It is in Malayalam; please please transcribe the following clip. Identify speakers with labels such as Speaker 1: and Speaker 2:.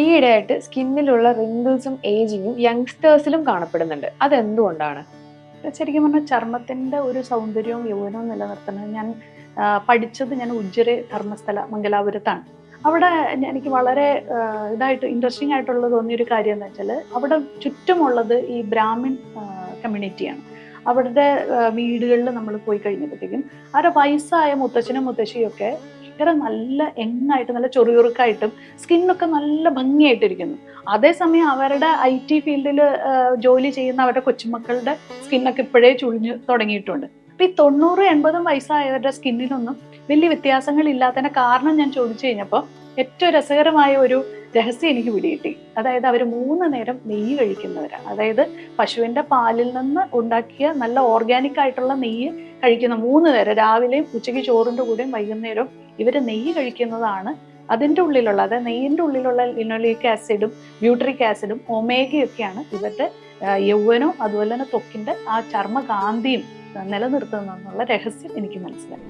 Speaker 1: ഈയിടെയായിട്ട് സ്കിന്നിലുള്ള റിങ്കിൾസും ഏജിങ്ങും യങ്സ്റ്റേഴ്സിലും കാണപ്പെടുന്നുണ്ട്. അതെന്തുകൊണ്ടാണ്?
Speaker 2: ശരിക്കും പറഞ്ഞാൽ ചർമ്മത്തിന്റെ ഒരു സൗന്ദര്യവും യൗവനവും നിലനിർത്തുന്നത് പഠിച്ചത് ഞാൻ ഉജ്ജരെ ധർമ്മസ്ഥല മംഗലാപുരത്താണ്. അവിടെ എനിക്ക് വളരെ ഇതായിട്ട് ഇൻട്രസ്റ്റിംഗ് ആയിട്ടുള്ള തോന്നിയൊരു കാര്യം എന്ന് വെച്ചാൽ അവിടെ ചുറ്റുമുള്ളത് ഈ ബ്രാഹ്മിൺ കമ്മ്യൂണിറ്റിയാണ്. അവരുടെ വീടുകളിൽ നമ്മൾ പോയി കഴിഞ്ഞപ്പോഴത്തേക്കും അവരുടെ വയസ്സായ മുത്തച്ഛനും മുത്തശ്ശിയും ഒക്കെ ഭയങ്കര നല്ല യങ്ങായിട്ട് നല്ല ചൊറിയുറുക്കായിട്ടും സ്കിന്നൊക്കെ നല്ല ഭംഗിയായിട്ടിരിക്കുന്നു. അതേസമയം അവരുടെ IT ഫീൽഡിൽ ജോലി ചെയ്യുന്ന അവരുടെ കൊച്ചുമക്കളുടെ സ്കിന്നൊക്കെ ഇപ്പോഴേ ചുളിഞ്ഞു തുടങ്ങിയിട്ടുണ്ട്. അപ്പൊ ഈ 90-80 വയസ്സായവരുടെ സ്കിന്നിനൊന്നും വലിയ വ്യത്യാസങ്ങൾ ഇല്ലാത്തതിന്റെ കാരണം ഞാൻ ചോദിച്ചു കഴിഞ്ഞപ്പോൾ ഏറ്റവും രസകരമായ ഒരു രഹസ്യം എനിക്ക് പിടികിട്ടി. അതായത് അവർ 3 നേരം നെയ്യ് കഴിക്കുന്നവരാണ്. അതായത് പശുവിന്റെ പാലിൽ നിന്ന് ഉണ്ടാക്കിയ നല്ല ഓർഗാനിക് ആയിട്ടുള്ള നെയ്യ് കഴിക്കുന്ന 3 നേരം, രാവിലെയും ഉച്ചയ്ക്ക് ചോറിന്റെ കൂടെയും വൈകുന്നേരവും ഇവര് നെയ്യ് കഴിക്കുന്നതാണ് അതിൻ്റെ ഉള്ളിലുള്ള, അതായത് നെയ്യിൻ്റെ ഉള്ളിലുള്ള ലിനോലിക് ആസിഡും ബ്യൂട്രിക് ആസിഡും ഒമേഗയൊക്കെയാണ് ഇവരുടെ യൗവനവും അതുപോലെ തന്നെ ത്വക്കിന്റെ ആ ചർമ്മകാന്തിയും നിലനിർത്തുന്നതെന്നുള്ള രഹസ്യം എനിക്ക് മനസ്സിലായി.